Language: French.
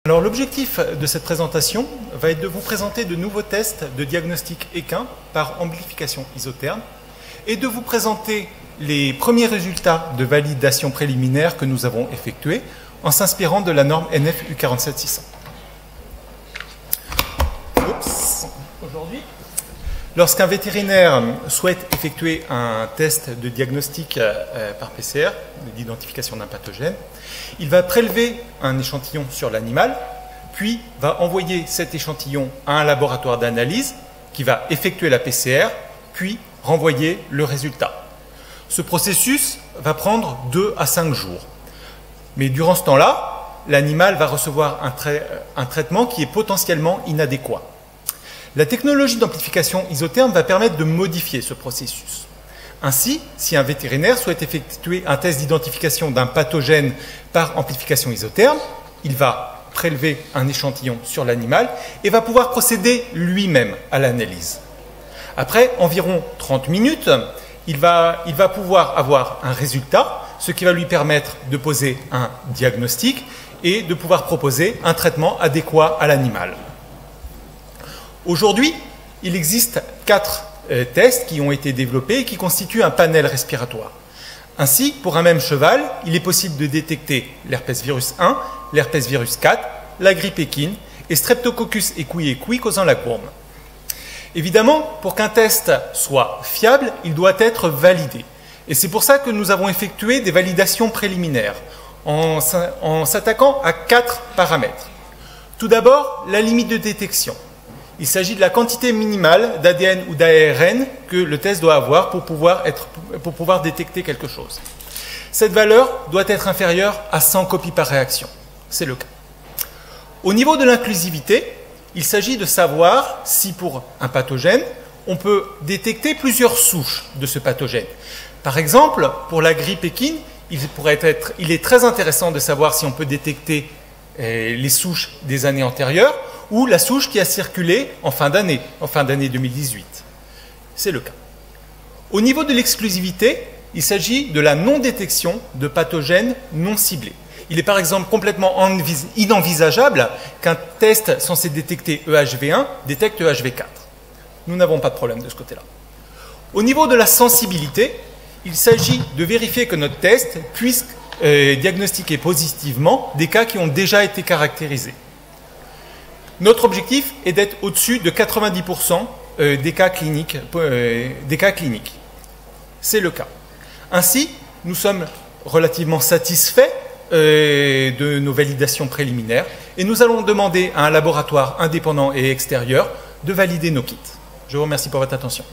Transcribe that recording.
Alors l'objectif de cette présentation va être de vous présenter de nouveaux tests de diagnostic équin par amplification isotherme et de vous présenter les premiers résultats de validation préliminaire que nous avons effectués en s'inspirant de la norme NF U47600. Aujourd'hui, lorsqu'un vétérinaire souhaite effectuer un test de diagnostic par PCR, d'identification d'un pathogène, il va prélever un échantillon sur l'animal, puis va envoyer cet échantillon à un laboratoire d'analyse qui va effectuer la PCR, puis renvoyer le résultat. Ce processus va prendre 2 à 5 jours. Mais durant ce temps-là, l'animal va recevoir un traitement qui est potentiellement inadéquat. La technologie d'amplification isotherme va permettre de modifier ce processus. Ainsi, si un vétérinaire souhaite effectuer un test d'identification d'un pathogène par amplification isotherme, il va prélever un échantillon sur l'animal et va pouvoir procéder lui-même à l'analyse. Après environ 30 minutes, il va pouvoir avoir un résultat, ce qui va lui permettre de poser un diagnostic et de pouvoir proposer un traitement adéquat à l'animal. Aujourd'hui, il existe 4 tests qui ont été développés et qui constituent un panel respiratoire. Ainsi, pour un même cheval, il est possible de détecter l'herpès virus 1, l'herpès virus 4, la grippe équine et Streptococcus equi causant la gourme. Évidemment, pour qu'un test soit fiable, il doit être validé. Et c'est pour ça que nous avons effectué des validations préliminaires en s'attaquant à 4 paramètres. Tout d'abord, la limite de détection. Il s'agit de la quantité minimale d'ADN ou d'ARN que le test doit avoir pour pouvoir détecter quelque chose. Cette valeur doit être inférieure à 100 copies par réaction. C'est le cas. Au niveau de l'inclusivité, il s'agit de savoir si pour un pathogène, on peut détecter plusieurs souches de ce pathogène. Par exemple, pour la grippe équine, il est très intéressant de savoir si on peut détecter les souches des années antérieures ou la souche qui a circulé en fin d'année 2018. C'est le cas. Au niveau de l'exclusivité, il s'agit de la non-détection de pathogènes non ciblés. Il est par exemple complètement inenvisageable qu'un test censé détecter EHV1 détecte EHV4. Nous n'avons pas de problème de ce côté-là. Au niveau de la sensibilité, il s'agit de vérifier que notre test puisse diagnostiquer positivement des cas qui ont déjà été caractérisés. Notre objectif est d'être au-dessus de 90% des cas cliniques. C'est le cas. Ainsi, nous sommes relativement satisfaits de nos validations préliminaires et nous allons demander à un laboratoire indépendant et extérieur de valider nos kits. Je vous remercie pour votre attention.